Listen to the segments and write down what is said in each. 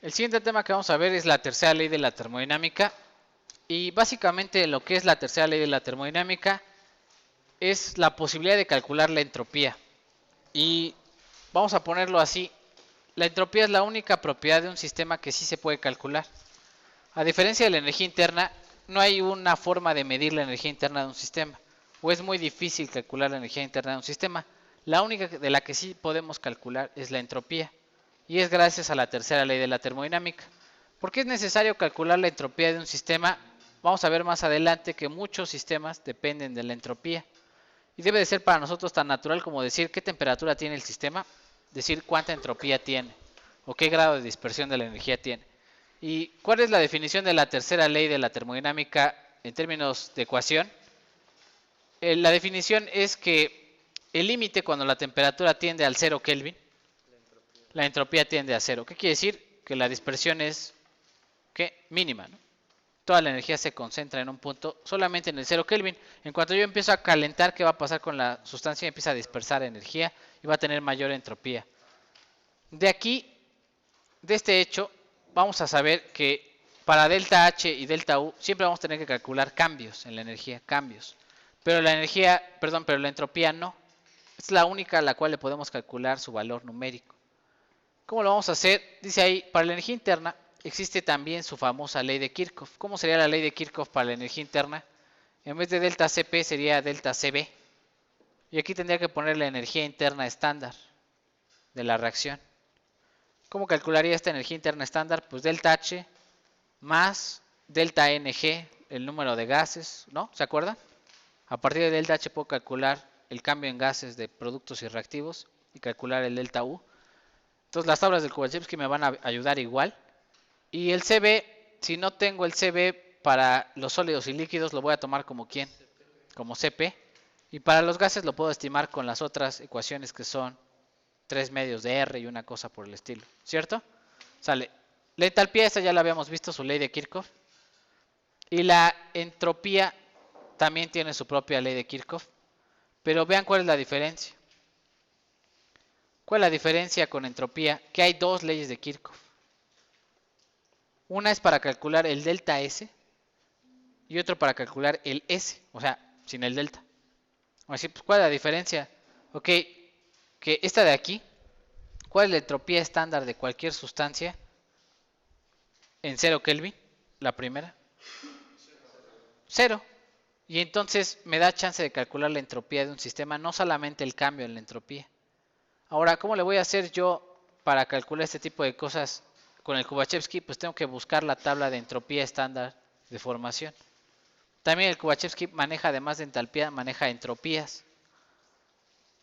El siguiente tema que vamos a ver es la tercera ley de la termodinámica. Y básicamente lo que es la tercera ley de la termodinámica es la posibilidad de calcular la entropía. Y vamos a ponerlo así. La entropía es la única propiedad de un sistema que sí se puede calcular. A diferencia de la energía interna, no hay una forma de medir la energía interna de un sistema. O es muy difícil calcular la energía interna de un sistema. La única de la que sí podemos calcular es la entropía. Y es gracias a la tercera ley de la termodinámica. ¿Por qué es necesario calcular la entropía de un sistema? Vamos a ver más adelante que muchos sistemas dependen de la entropía. Y debe de ser para nosotros tan natural como decir qué temperatura tiene el sistema, decir cuánta entropía tiene o qué grado de dispersión de la energía tiene. ¿Y cuál es la definición de la tercera ley de la termodinámica en términos de ecuación? La definición es que el límite cuando la temperatura tiende al 0 Kelvin, la entropía tiende a 0. ¿Qué quiere decir? Que la dispersión es ¿qué? Mínima, ¿no? Toda la energía se concentra en un punto, solamente en el 0 Kelvin. En cuanto yo empiezo a calentar, ¿qué va a pasar con la sustancia? Empieza a dispersar energía y va a tener mayor entropía. De aquí, de este hecho, vamos a saber que para delta H y delta U siempre vamos a tener que calcular cambios en la energía, cambios. Pero la pero la entropía no. Es la única a la cual le podemos calcular su valor numérico. ¿Cómo lo vamos a hacer? Dice ahí, para la energía interna existe también su famosa ley de Kirchhoff. ¿Cómo sería la ley de Kirchhoff para la energía interna? En vez de delta Cp sería delta Cb. Y aquí tendría que poner la energía interna estándar de la reacción. ¿Cómo calcularía esta energía interna estándar? Pues delta H más delta Ng, el número de gases, ¿no? ¿Se acuerdan? A partir de delta H puedo calcular el cambio en gases de productos y reactivos y calcular el delta U. Entonces las tablas del Kovalevsky me van a ayudar igual. Y el Cb, si no tengo el Cb para los sólidos y líquidos, lo voy a tomar como ¿quién? Como Cp. Y para los gases lo puedo estimar con las otras ecuaciones que son 3 medios de R y una cosa por el estilo. ¿Cierto? Sale. La entalpía, esta ya la habíamos visto, su ley de Kirchhoff. Y la entropía también tiene su propia ley de Kirchhoff. Pero vean cuál es la diferencia. ¿Cuál es la diferencia con entropía? Que hay dos leyes de Kirchhoff. Una es para calcular el delta S y otro para calcular el S, o sea, sin el delta. Así, pues, ¿cuál es la diferencia? Ok, que esta de aquí, ¿cuál es la entropía estándar de cualquier sustancia en 0 Kelvin? La primera. 0. Y entonces me da chance de calcular la entropía de un sistema, no solamente el cambio en la entropía. Ahora, ¿cómo le voy a hacer yo para calcular este tipo de cosas con el Kovalevsky? Pues tengo que buscar la tabla de entropía estándar de formación. También el Kovalevsky maneja, además de entalpía, maneja entropías.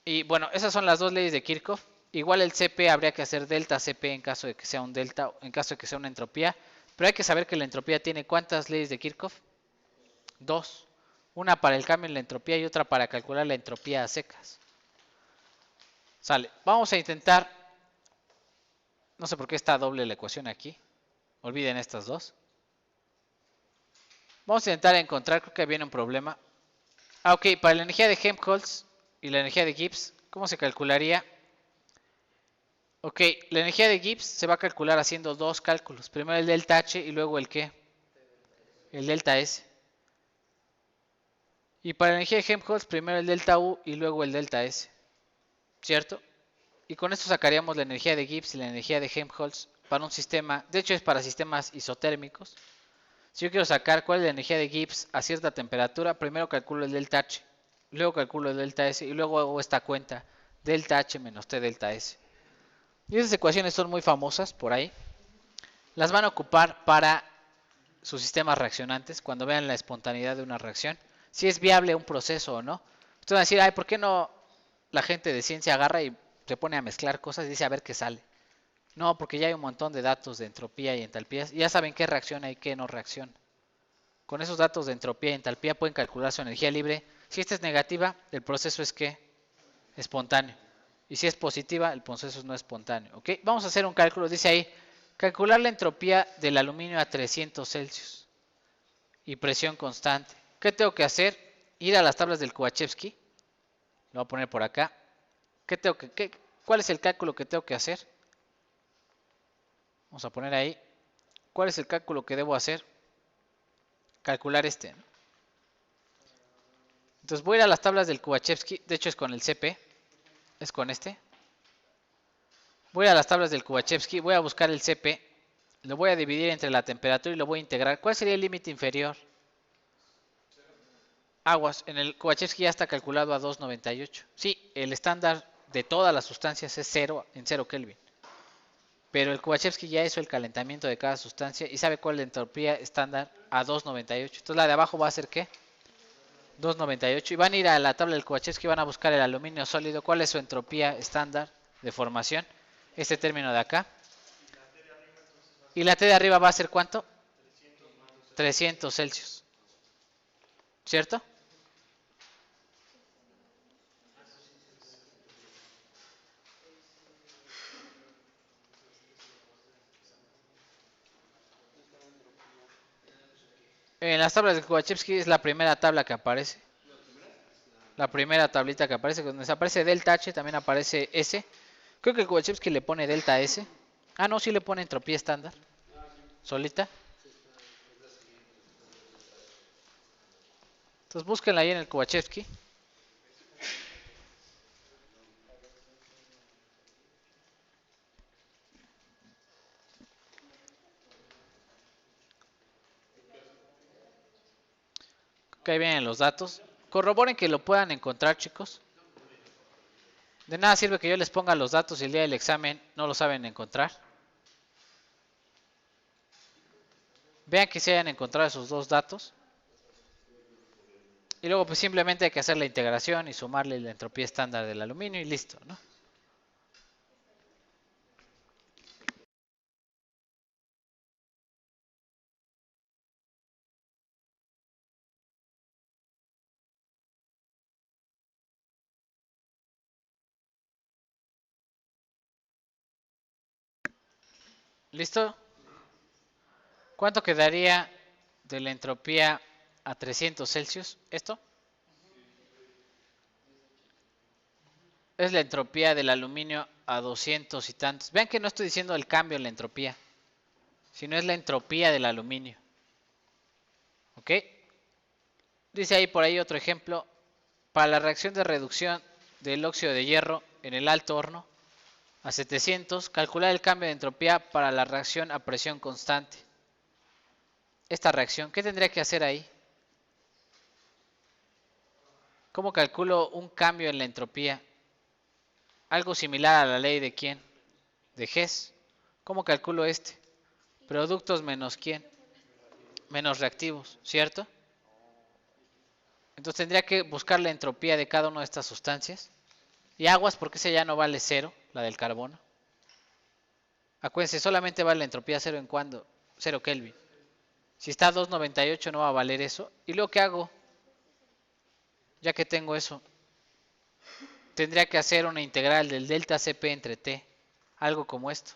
Y bueno, esas son las dos leyes de Kirchhoff. Igual el Cp habría que hacer delta Cp en caso de que sea un delta, en caso de que sea una entropía. Pero hay que saber que la entropía tiene ¿cuántas leyes de Kirchhoff? Dos. Una para el cambio en la entropía y otra para calcular la entropía a secas. Sale. Vamos a intentar. No sé por qué está doble la ecuación aquí. Olviden estas dos. Vamos a intentar encontrar, creo que viene un problema. Ok, para la energía de Helmholtz y la energía de Gibbs, ¿cómo se calcularía? Ok, la energía de Gibbs se va a calcular haciendo dos cálculos. Primero el delta H y luego el ¿qué? El delta S. Y para la energía de Helmholtz, primero el delta U y luego el delta S. ¿Cierto? Y con esto sacaríamos la energía de Gibbs y la energía de Helmholtz para un sistema, de hecho es para sistemas isotérmicos. Si yo quiero sacar cuál es la energía de Gibbs a cierta temperatura, primero calculo el delta H, luego calculo el delta S y luego hago esta cuenta, delta H menos T delta S. Y esas ecuaciones son muy famosas por ahí. Las van a ocupar para sus sistemas reaccionantes cuando vean la espontaneidad de una reacción, si es viable un proceso o no. Ustedes van a decir, ay, ¿por qué no la gente de ciencia agarra y se pone a mezclar cosas y dice a ver qué sale? No, porque ya hay un montón de datos de entropía y entalpías y ya saben qué reacciona y qué no reacciona. Con esos datos de entropía y entalpía pueden calcular su energía libre. Si esta es negativa, el proceso es ¿qué? Espontáneo. Y si es positiva, el proceso no es espontáneo. ¿Ok? Vamos a hacer un cálculo. Dice ahí, calcular la entropía del aluminio a 300 Celsius y presión constante. ¿Qué tengo que hacer? Ir a las tablas del Kovalevsky. Lo voy a poner por acá. ¿Cuál es el cálculo que tengo que hacer? Vamos a poner ahí. ¿Cuál es el cálculo que debo hacer? Calcular este, ¿no? Entonces voy a ir a las tablas del Kubachevsky. De hecho es con el CP. Es con este. Voy a las tablas del Kubachevsky. Voy a buscar el CP. Lo voy a dividir entre la temperatura y lo voy a integrar. ¿Cuál sería el límite inferior? Aguas. En el Kubachevsky ya está calculado a 298. Sí, el estándar de todas las sustancias es 0 en 0 Kelvin. Pero el Kubachevsky ya hizo el calentamiento de cada sustancia y sabe cuál es la entropía estándar a 298. Entonces la de abajo va a ser ¿qué? 298. Y van a ir a la tabla del Kubachevsky y van a buscar el aluminio sólido. ¿Cuál es su entropía estándar de formación? Este término de acá. Y la T de arriba va a ser ¿cuánto? 300 Celsius. ¿Cierto? En las tablas de Kubachevsky es la primera tabla que aparece. La primera tablita que aparece, donde aparece delta H, también aparece S. Creo que el Kubachevsky le pone delta S. Ah, no, sí le pone entropía estándar. Solita. Entonces búsquenla ahí en el Kubachevsky. Que ahí vienen los datos. Corroboren que lo puedan encontrar, chicos. De nada sirve que yo les ponga los datos y el día del examen no lo saben encontrar. Vean que se hayan encontrado esos dos datos. Y luego pues simplemente hay que hacer la integración y sumarle la entropía estándar del aluminio y listo, ¿no? ¿Listo? ¿Cuánto quedaría de la entropía a 300 Celsius? ¿Esto? Es la entropía del aluminio a 200 y tantos. Vean que no estoy diciendo el cambio en la entropía, sino es la entropía del aluminio. ¿Ok? Dice ahí por ahí otro ejemplo. Para la reacción de reducción del óxido de hierro en el alto horno a 700, calcular el cambio de entropía para la reacción a presión constante. Esta reacción, ¿qué tendría que hacer ahí? ¿Cómo calculo un cambio en la entropía? Algo similar a la ley de ¿quién? De Hess. ¿Cómo calculo este? Productos menos ¿quién? Menos reactivos, ¿cierto? Entonces tendría que buscar la entropía de cada una de estas sustancias. Y aguas, porque esa ya no vale cero, la del carbono. Acuérdense, solamente vale la entropía cero en cuando 0 Kelvin. Si está a 298 no va a valer eso. ¿Y luego qué hago? Ya que tengo eso, tendría que hacer una integral del delta Cp entre T. Algo como esto.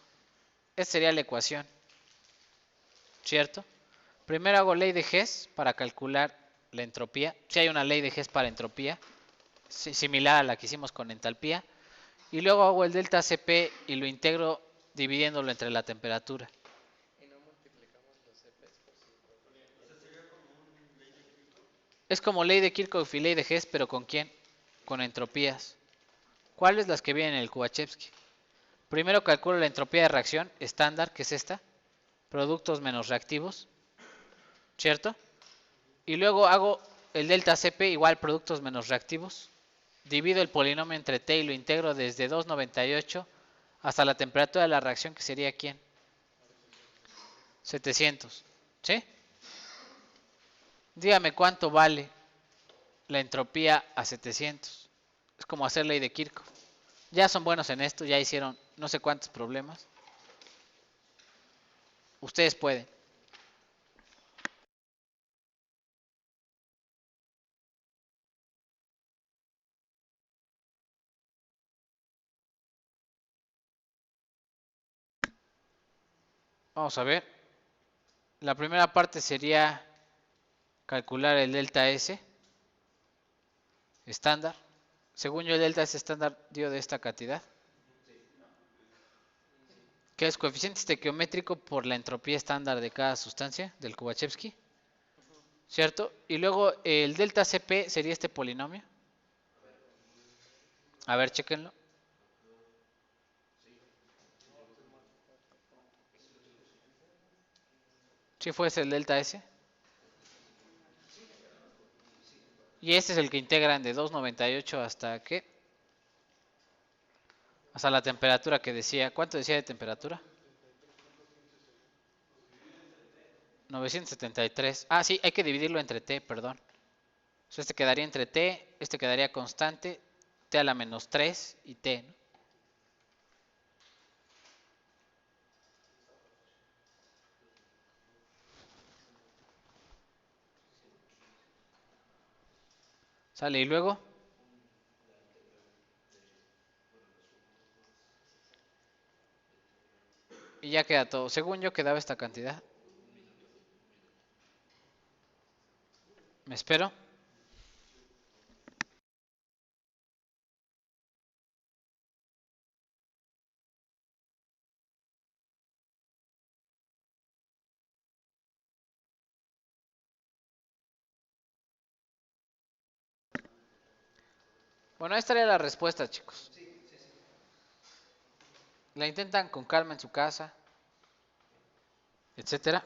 Esta sería la ecuación, ¿cierto? Primero hago ley de Hess para calcular la entropía. Si hay una ley de Hess para entropía, similar a la que hicimos con entalpía. Y luego hago el delta Cp y lo integro dividiéndolo entre la temperatura. Es como ley de Kirchhoff y ley de Hess, pero ¿con quién? Con entropías. ¿Cuáles? Las que vienen en el Kubachevsky. Primero calculo la entropía de reacción estándar, que es esta. Productos menos reactivos, ¿cierto? Y luego hago el delta Cp igual productos menos reactivos. Divido el polinomio entre T y lo integro desde 298 hasta la temperatura de la reacción, que sería ¿quién? 700. ¿Sí? Dígame cuánto vale la entropía a 700. Es como hacer ley de Kirchhoff. Ya son buenos en esto, ya hicieron no sé cuántos problemas. Ustedes pueden. Vamos a ver. La primera parte sería calcular el delta S estándar. Según yo, el delta S estándar dio de esta cantidad. que es coeficiente estequiométrico por la entropía estándar de cada sustancia del Kubachevsky, ¿cierto? Y luego el delta Cp sería este polinomio. A ver, chequenlo. Si fuese el delta S. Y este es el que integran de 298 hasta ¿qué? Hasta la temperatura que decía. ¿Cuánto decía de temperatura? 973. Ah, sí, hay que dividirlo entre T, perdón. O sea, este quedaría entre T, este quedaría constante, T a la menos 3 y T, ¿no? Sale y luego. Y ya queda todo. Según yo quedaba esta cantidad. Me espero. Bueno, ahí estaría la respuesta, chicos. La intentan con calma en su casa, etcétera.